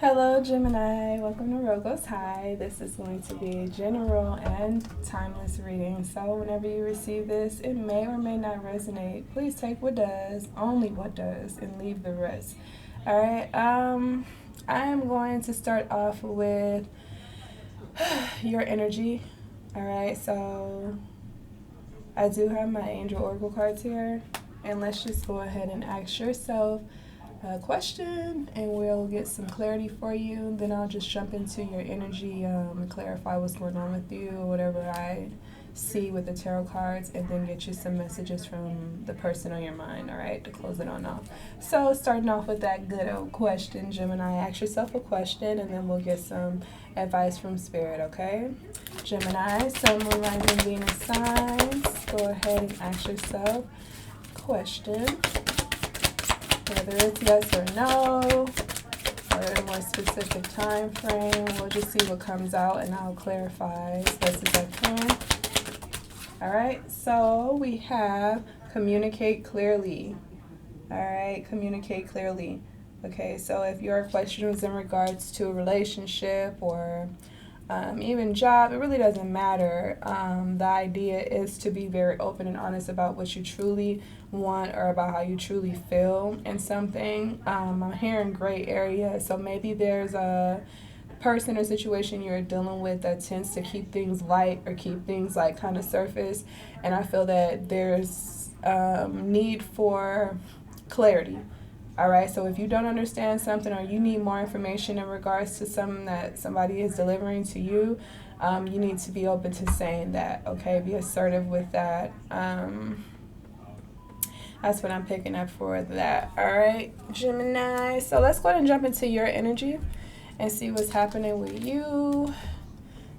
Hello, Gemini. Welcome to rogoeshigh. This is going to be a general and timeless reading. So, whenever you receive this, it may or may not resonate. Please take what does, only what does, and leave the rest. All right. I am going to start off with your energy. All right. So, I do have my angel oracle cards here, and let's just go ahead and ask yourself a question and we'll get some clarity for you. Then I'll just jump into your energy and clarify what's going on with you or whatever I see with the tarot cards, and then get you some messages from the person on your mind, all right, to close it on off. So starting off with that good old question, Gemini, ask yourself a question and then we'll get some advice from spirit, okay? Gemini, Sun, Moon, Rising, Venus signs, go ahead and ask yourself a question. Whether it's yes or no, or a more specific time frame, we'll just see what comes out and I'll clarify as best as I can. Alright, so we have communicate clearly. Alright, communicate clearly. Okay, so if your question was in regards to a relationship or even job, it really doesn't matter. The idea is to be very open and honest about what you truly want or about how you truly feel in something. I'm hearing gray area, so maybe there's a person or situation you're dealing with that tends to keep things light or keep things like kind of surface, and I feel that there's need for clarity. All right, so if you don't understand something or you need more information in regards to something that somebody is delivering to you, you need to be open to saying that, okay? Be assertive with that. That's what I'm picking up for that. All right, Gemini. So let's go ahead and jump into your energy and see what's happening with you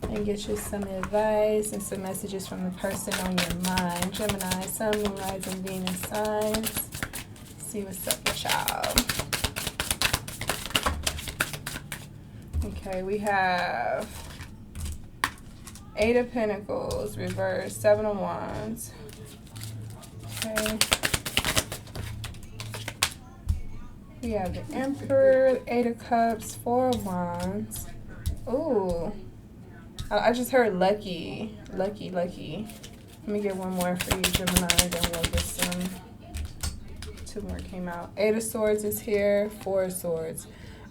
and get you some advice and some messages from the person on your mind. Gemini, Sun, Moon, Rising, Venus signs. See what's up with y'all. Okay, we have 8 of Pentacles, reverse, 7 of Wands. Okay. We have the Emperor, 8 of Cups, 4 of Wands. Ooh. I just heard lucky. Lucky, lucky. Let me get one more for you, Gemini, then we'll get some. 2 more came out. 8 of Swords is here, 4 of Swords.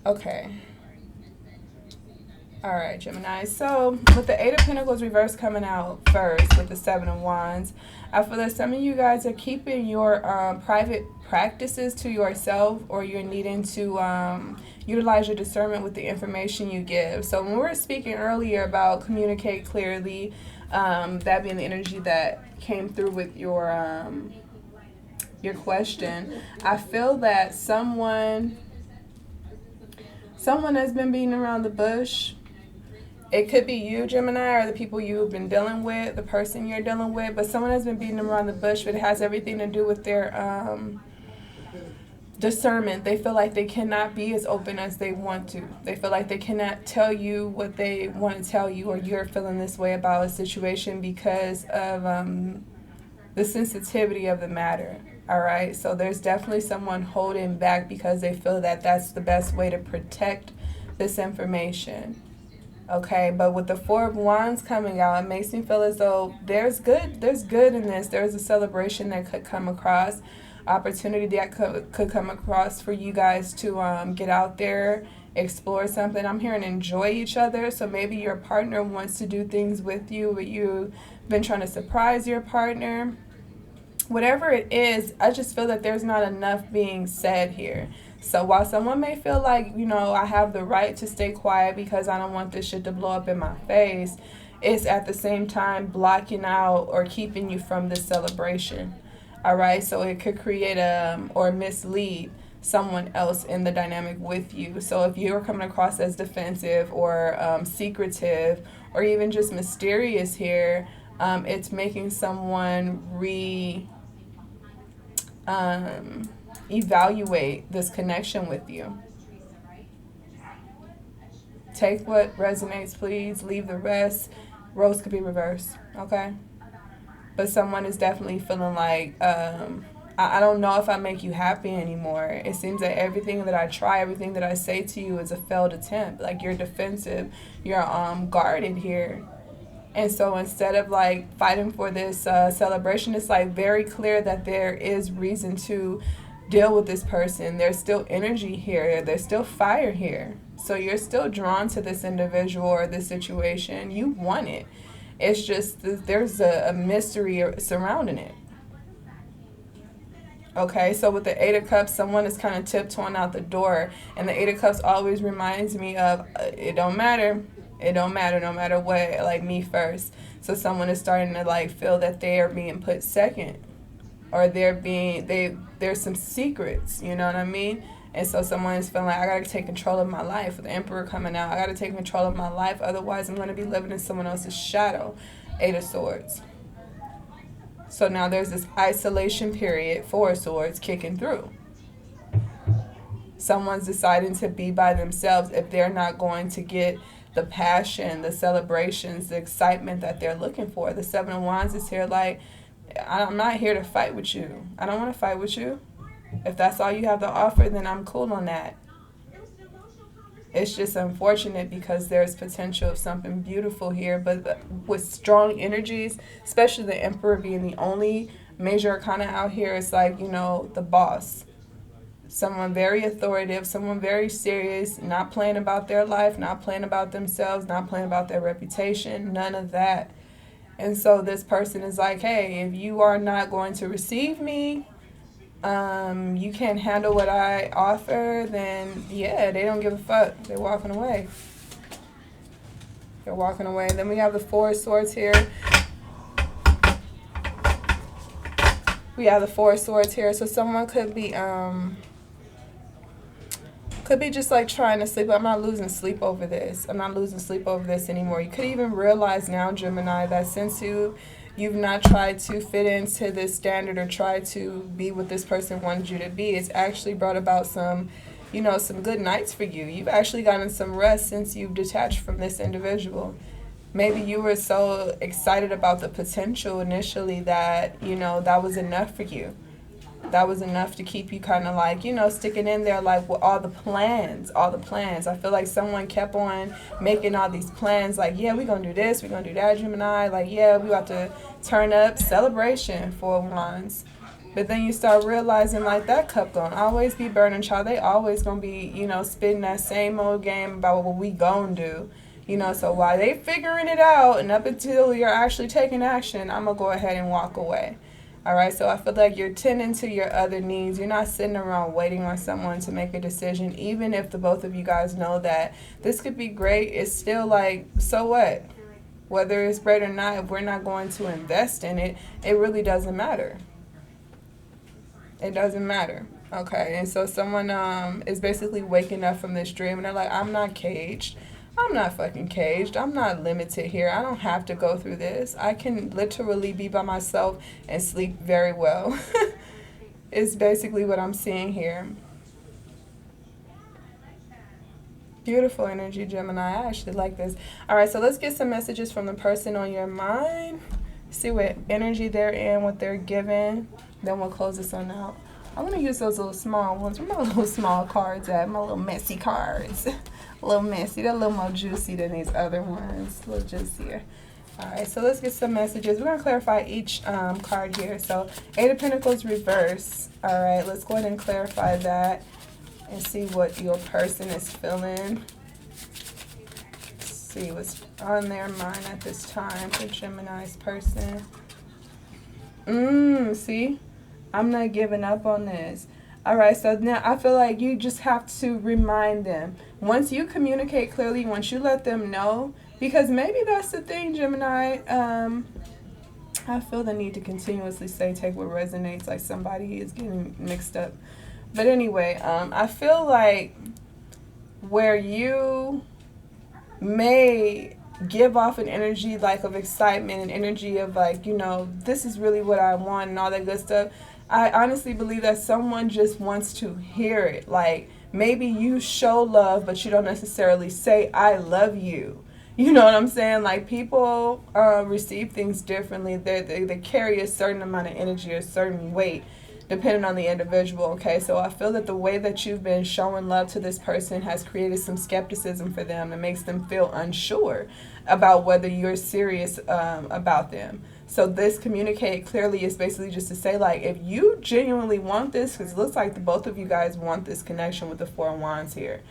Okay. All right, Gemini. So with the 8 of Pentacles reverse coming out first with the 7 of Wands, I feel that some of you guys are keeping your private practices to yourself, or you're needing to utilize your discernment with the information you give. So when we were speaking earlier about communicate clearly, that being the energy that came through with your question, I feel that someone has been beating around the bush. It could be you, Gemini, or the people you've been dealing with, the person you're dealing with, but someone has been beating around the bush, but it has everything to do with their discernment. They feel like they cannot be as open as they want to. They feel like they cannot tell you what they want to tell you, or you're feeling this way about a situation because of the sensitivity of the matter. All right, so there's definitely someone holding back because they feel that that's the best way to protect this information. Okay, but with the 4 of Wands coming out, it makes me feel as though there's good in this. There's a celebration that could come across, opportunity that could come across for you guys to get out there, explore something. I'm hearing enjoy each other, so maybe your partner wants to do things with you, but you've been trying to surprise your partner. Whatever it is, I just feel that there's not enough being said here. So while someone may feel like, I have the right to stay quiet because I don't want this shit to blow up in my face, it's at the same time blocking out or keeping you from this celebration. All right, so it could create or mislead someone else in the dynamic with you. So if you're coming across as defensive or secretive or even just mysterious here, it's making someone evaluate this connection with you. Take what resonates, please. Leave the rest. Roles could be reversed, okay? But someone is definitely feeling like I don't know if I make you happy anymore. It seems that everything that I try, everything that I say to you is a failed attempt. Like, you're defensive, you're guarded here. And so instead of like fighting for this celebration, it's like very clear that there is reason to deal with this person. There's still energy here. There's still fire here. So you're still drawn to this individual or this situation. You want it. It's just there's a mystery surrounding it. Okay, so with the Eight of Cups, someone is kind of tiptoeing out the door. And the Eight of Cups always reminds me of it don't matter. It don't matter no matter what, like me first. So someone is starting to like feel that they are being put second. Or there's some secrets, you know what I mean? And so someone is feeling like, I gotta take control of my life. With the Emperor coming out, I gotta take control of my life. Otherwise, I'm gonna be living in someone else's shadow. Eight of Swords. So now there's this isolation period, Four of Swords, kicking through. Someone's deciding to be by themselves if they're not going to get the passion, the celebrations, the excitement that they're looking for. The Seven of Wands is here like, I'm not here to fight with you. I don't want to fight with you. If that's all you have to offer, then I'm cool on that. It's just unfortunate because there's potential of something beautiful here, but with strong energies, especially the Emperor being the only major arcana out here, it's like, you know, the boss. Someone very authoritative, someone very serious, not playing about their life, not playing about themselves, not playing about their reputation, none of that. And so this person is like, hey, if you are not going to receive me, you can't handle what I offer, then yeah, they don't give a fuck. They're walking away. They're walking away. Then we have the Four of Swords here. We have the Four of Swords here. So someone could be just like trying to sleep. I'm not losing sleep over this. I'm not losing sleep over this anymore. You could even realize now, Gemini, that since you've not tried to fit into this standard or try to be what this person wanted you to be, it's actually brought about some, you know, some good nights for you. You've actually gotten some rest since you've detached from this individual. Maybe you were so excited about the potential initially that, you know, that was enough for you. That was enough to keep you kind of like, you know, sticking in there like with all the plans. I feel like someone kept on making all these plans like, yeah, we're going to do this, we're going to do that, Gemini. Like, yeah, we about to turn up, celebration, Four of Wands. But then you start realizing like that cup going to always be burning, child. They always going to be, you know, spitting that same old game about what we going to do. You know, so while they figuring it out and up until you're actually taking action, I'm going to go ahead and walk away. All right, so I feel like you're tending to your other needs. You're not sitting around waiting on someone to make a decision. Even if the both of you guys know that this could be great, it's still like, so what? Whether it's great or not, if we're not going to invest in it, it really doesn't matter. It doesn't matter. Okay, and so someone is basically waking up from this dream and they're like, I'm not caged. I'm not fucking caged. I'm not limited here. I don't have to go through this. I can literally be by myself and sleep very well. It's basically what I'm seeing here. Beautiful energy, Gemini. I actually like this. All right, so let's get some messages from the person on your mind. See what energy they're in, what they're giving. Then we'll close this one out. I'm going to use those little small ones. Where my little small cards at? My little messy cards. A little messy. They're a little more juicy than these other ones. A little juicier. All right, so let's get some messages. We're going to clarify each card here. So, Eight of Pentacles reverse. All right, let's go ahead and clarify that and see what your person is feeling. Let's see what's on their mind at this time for Gemini's person. See? I'm not giving up on this. All right, so now I feel like you just have to remind them. Once you communicate clearly, once you let them know, because maybe that's the thing, Gemini. I feel the need to continuously say take what resonates, like somebody is getting mixed up. But anyway, I feel like where you may give off an energy like of excitement, an energy of like, you know, this is really what I want and all that good stuff. I honestly believe that someone just wants to hear it. Like, maybe you show love, but you don't necessarily say, I love you. You know what I'm saying? Like, people receive things differently. They carry a certain amount of energy, a certain weight. depending on the individual, okay? So I feel that the way that you've been showing love to this person has created some skepticism for them and makes them feel unsure about whether you're serious about them. So this communicate clearly is basically just to say, like, if you genuinely want this, because it looks like the both of you guys want this connection with the Four of Wands here.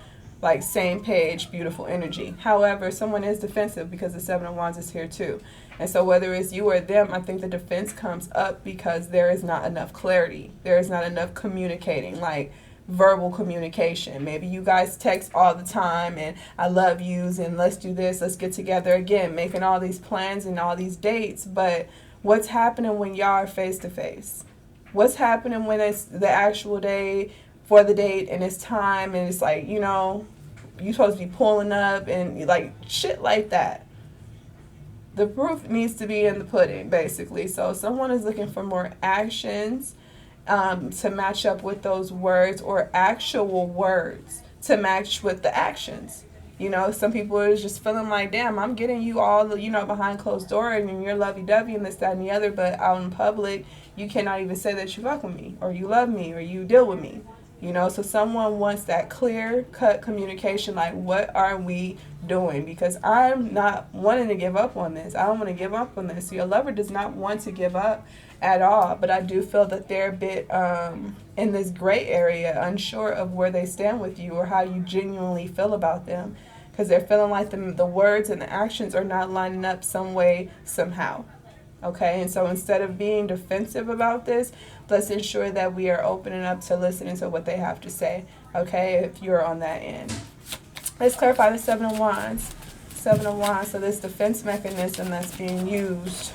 Like, same page, beautiful energy. However, someone is defensive because the Seven of Wands is here too. And so whether it's you or them, I think the defense comes up because there is not enough clarity. There is not enough communicating, like verbal communication. Maybe you guys text all the time and I love yous and let's do this, let's get together again, making all these plans and all these dates. But what's happening when y'all are face to face? What's happening when it's the actual day for the date and it's time and it's like, you know, you're supposed to be pulling up and like shit like that? The proof needs to be in the pudding, basically. So someone is looking for more actions to match up with those words, or actual words to match with the actions. You know, some people are just feeling like, damn, I'm getting you all, you know, behind closed doors and you're lovey-dovey and this, that, and the other, but out in public, you cannot even say that you fuck with me or you love me or you deal with me. You know, so someone wants that clear-cut communication, like, what are we doing? Because I'm not wanting to give up on this. I don't want to give up on this. Your lover does not want to give up at all, but I do feel that they're a bit in this gray area, unsure of where they stand with you or how you genuinely feel about them, because they're feeling like the words and the actions are not lining up some way, somehow. Okay, and so instead of being defensive about this, let's ensure that we are opening up to listening to what they have to say, okay, if you're on that end. Let's clarify the Seven of Wands. Seven of Wands, so this defense mechanism that's being used,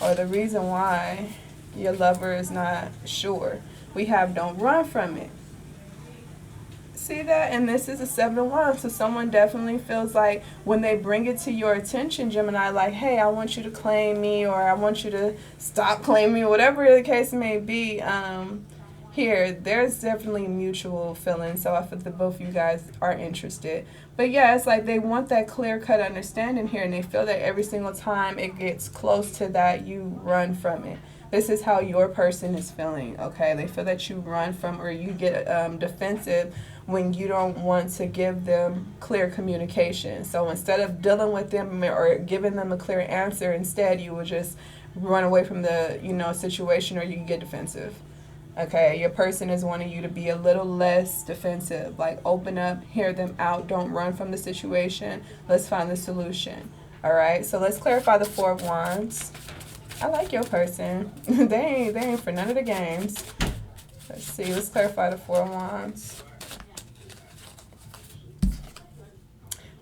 or the reason why your lover is not sure. We have don't run from it. See that? And this is a Seven of Wands, so someone definitely feels like when they bring it to your attention, Gemini, like, hey, I want you to claim me, or I want you to stop claiming me, whatever the case may be, here, there's definitely mutual feelings, so I feel that both of you guys are interested. But yeah, it's like they want that clear-cut understanding here, and they feel that every single time it gets close to that, you run from it. This is how your person is feeling, okay? They feel that you run from, or you get defensive when you don't want to give them clear communication. So instead of dealing with them or giving them a clear answer, instead you would just run away from the, you know, situation, or you can get defensive. Okay, your person is wanting you to be a little less defensive, like open up, hear them out, don't run from the situation. Let's find the solution. All right, so let's clarify the Four of Wands. I like your person. they ain't for none of the games. Let's see, let's clarify the Four of Wands.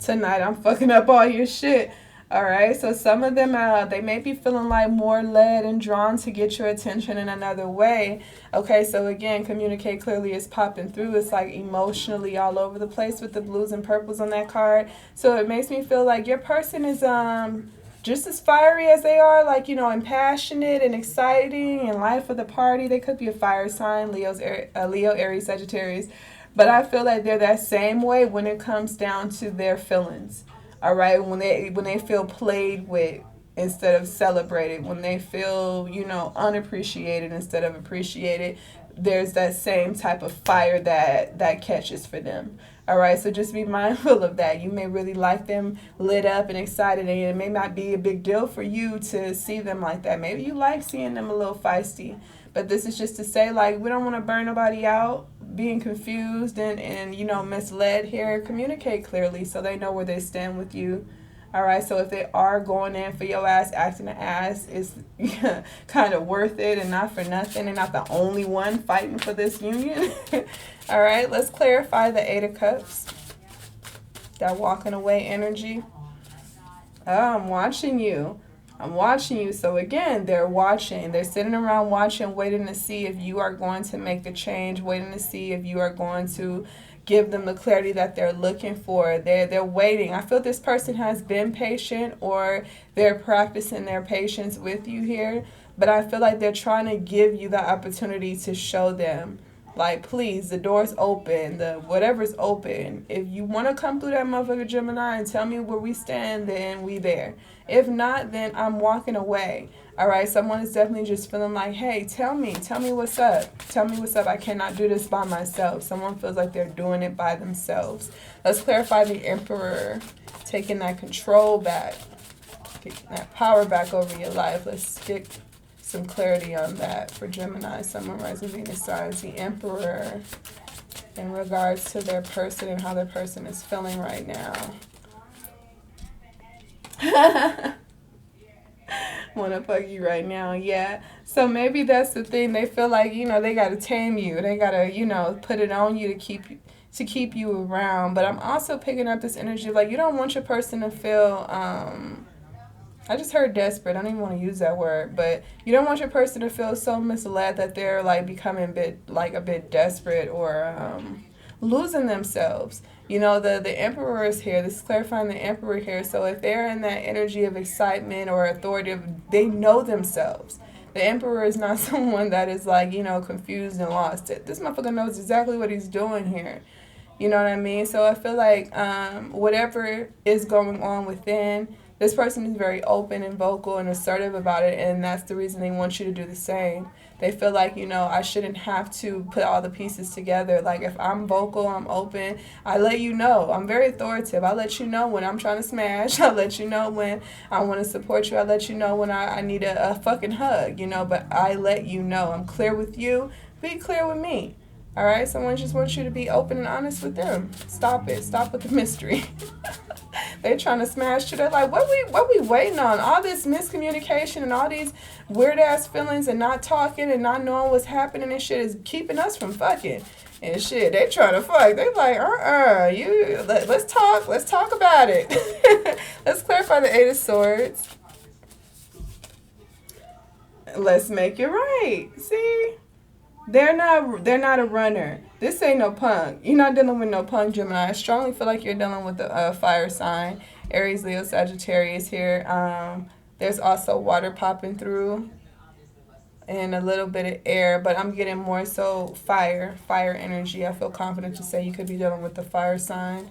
Tonight I'm fucking up all your shit. All right, so some of them, they may be feeling like more led and drawn to get your attention in another way. Okay, so again, communicate clearly is popping through. It's like emotionally all over the place with the blues and purples on that card. So it makes me feel like your person is just as fiery as they are, like, you know, and passionate and exciting and life of the party. They could be a fire sign, Leo, Aries, Sagittarius. But I feel like they're that same way when it comes down to their feelings. All right, when they feel played with instead of celebrated, when they feel, you know, unappreciated instead of appreciated, there's that same type of fire that catches for them. All right, so just be mindful of that. You may really like them lit up and excited, and it may not be a big deal for you to see them like that. Maybe you like seeing them a little feisty, but this is just to say, like, we don't want to burn nobody out being confused and you know, misled here. Communicate clearly so they know where they stand with you. All right, so if they are going in for your ass, acting an ass, it's kind of worth it and not for nothing. They're not the only one fighting for this union. All right, let's clarify the Eight of Cups. That walking away energy. Oh, I'm watching you. I'm watching you. So again, they're watching. They're sitting around watching, waiting to see if you are going to make the change, waiting to see if you are going to give them the clarity that they're looking for. They're waiting. I feel this person has been patient, or they're practicing their patience with you here. But I feel like they're trying to give you the opportunity to show them Like, please, the door's open, the whatever's open. If you want to come through that motherfucker Gemini and tell me where we stand, then we there. If not, then I'm walking away. All right, someone is definitely just feeling like, hey, tell me what's up. Tell me what's up. I cannot do this by myself. Someone feels like they're doing it by themselves. Let's clarify the Emperor, taking that control back, getting that power back over your life. Let's get some clarity on that for Gemini, Sun, Moon, Rising, Venus signs. The Emperor in regards to their person and how their person is feeling right now. Wanna fuck you right now, yeah. So maybe that's the thing. They feel like, you know, they gotta tame you. They gotta, you know, put it on you to keep you around. But I'm also picking up this energy of, like, you don't want your person to feel I just heard desperate. I don't even want to use that word, but you don't want your person to feel so misled that they're like becoming a bit desperate or losing themselves. You know, the Emperor is here. This is clarifying the Emperor here. So if they're in that energy of excitement or authoritative, they know themselves. The Emperor is not someone that is like, you know, confused and lost. This motherfucker knows exactly what he's doing here. You know what I mean? So I feel like whatever is going on within, this person is very open and vocal and assertive about it, and that's the reason they want you to do the same. They feel like, you know, I shouldn't have to put all the pieces together. Like, if I'm vocal, I'm open, I let you know. I'm very authoritative. I let you know when I'm trying to smash. I let you know when I want to support you. I let you know when I need a fucking hug, you know, but I let you know. I'm clear with you. Be clear with me. All right? Someone just wants you to be open and honest with them. Stop it. Stop with the mystery. They trying to smash you. They're like, what we waiting on? All this miscommunication and all these weird ass feelings and not talking and not knowing what's happening and shit is keeping us from fucking and shit. They trying to fuck. They like, let's talk about it. Let's clarify the Eight of Swords. Let's make it right. See? They're not a runner. This ain't no punk. You're not dealing with no punk, Gemini. I strongly feel like you're dealing with a fire sign. Aries, Leo, Sagittarius here. There's also water popping through and a little bit of air, but I'm getting more so fire energy. I feel confident to say you could be dealing with the fire sign,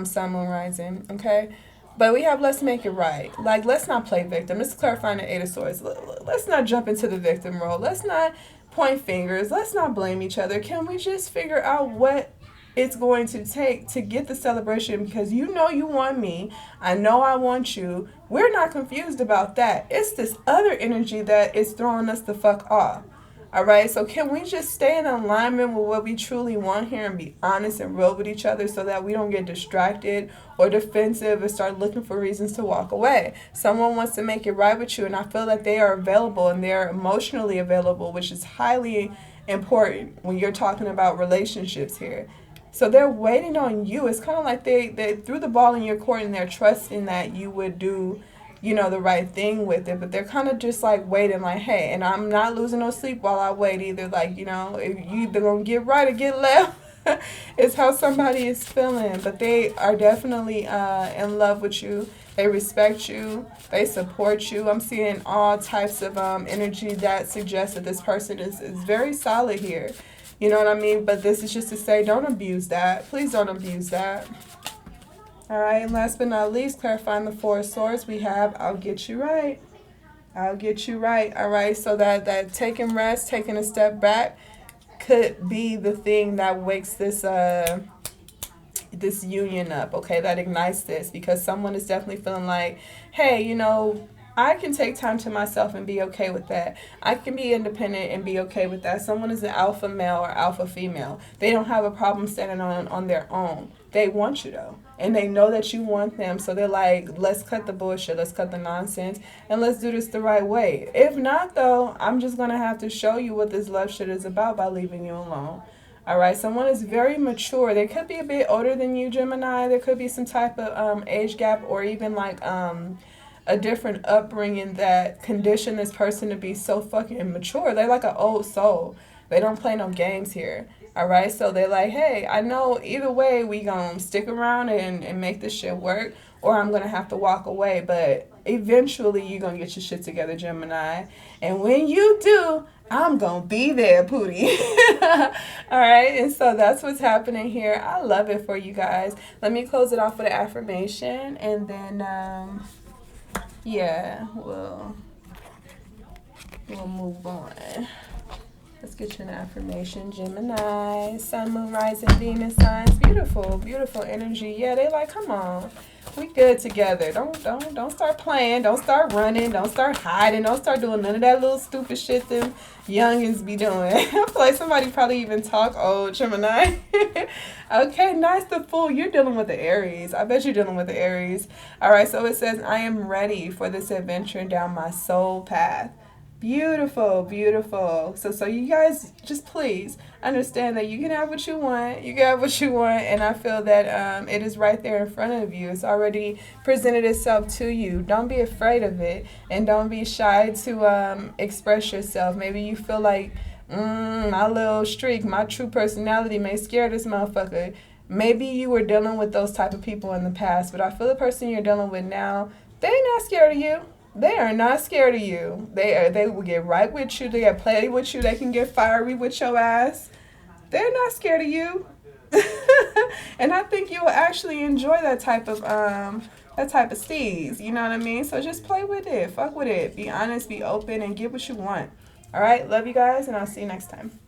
Sun, Moon, Rising, okay? But we have let's make it right. Like, let's not play victim. This is clarifying the Eight of Swords. Let's not jump into the victim role. Let's not point fingers. Let's not blame each other. Can we just figure out what it's going to take to get the celebration? Because you know you want me. I know I want you. We're not confused about that. It's this other energy that is throwing us the fuck off. All right, so can we just stay in alignment with what we truly want here and be honest and real with each other so that we don't get distracted or defensive and start looking for reasons to walk away? Someone wants to make it right with you, and I feel that they are available and they're emotionally available, which is highly important when you're talking about relationships here. So they're waiting on you. It's kind of like they threw the ball in your court and they're trusting that you would do, you know, the right thing with it, but they're kind of just like waiting, like, hey, and I'm not losing no sleep while I wait either. Like, you know, if you either gonna get right or get left. It's how somebody is feeling, but they are definitely in love with you. They respect you. They support you. I'm seeing all types of energy that suggests that this person is very solid here. You know what I mean? But this is just to say, don't abuse that. Please don't abuse that. All right, and last but not least, clarifying the Four of Swords, we have, I'll get you right. I'll get you right. All right, so that taking rest, taking a step back could be the thing that wakes this this union up, okay, that ignites this, because someone is definitely feeling like, hey, you know, I can take time to myself and be okay with that. I can be independent and be okay with that. Someone is an alpha male or alpha female. They don't have a problem standing on their own. They want you, though. And they know that you want them. So they're like, let's cut the bullshit. Let's cut the nonsense. And let's do this the right way. If not, though, I'm just going to have to show you what this love shit is about by leaving you alone. All right, someone is very mature. They could be a bit older than you, Gemini. There could be some type of age gap or even like a different upbringing that conditioned this person to be so fucking mature. They're like an old soul. They don't play no games here. All right, so they're like, hey, I know either way we gonna stick around and make this shit work, or I'm gonna have to walk away. But eventually you're gonna get your shit together, Gemini. And when you do, I'm gonna be there, Pootie. All right, and so that's what's happening here. I love it for you guys. Let me close it off with an affirmation, and then yeah, we'll move on. Let's get you an affirmation, Gemini, Sun, Moon, Rising, Venus signs. Beautiful, beautiful energy. Yeah, they like, come on, we good together. Don't start playing. Don't start running. Don't start hiding. Don't start doing none of that little stupid shit them youngins be doing. I feel like somebody probably even talk old, Gemini. Okay, nice. The Fool. You're dealing with the Aries. I bet you're dealing with the Aries. All right, so it says, I am ready for this adventure down my soul path. Beautiful, beautiful. So you guys just please understand that you can have what you want. You can have what you want, and I feel that it is right there in front of you. It's already presented itself to you. Don't be afraid of it, and don't be shy to express yourself. Maybe you feel like my little streak, my true personality may scare this motherfucker. Maybe you were dealing with those type of people in the past, but I feel the person you're dealing with now, they're not scared of you. They are not scared of you. They will get right with you. They get play with you. They can get fiery with your ass. They're not scared of you. And I think you will actually enjoy that type of steez. You know what I mean? So just play with it. Fuck with it. Be honest, be open, and get what you want. All right? Love you guys, and I'll see you next time.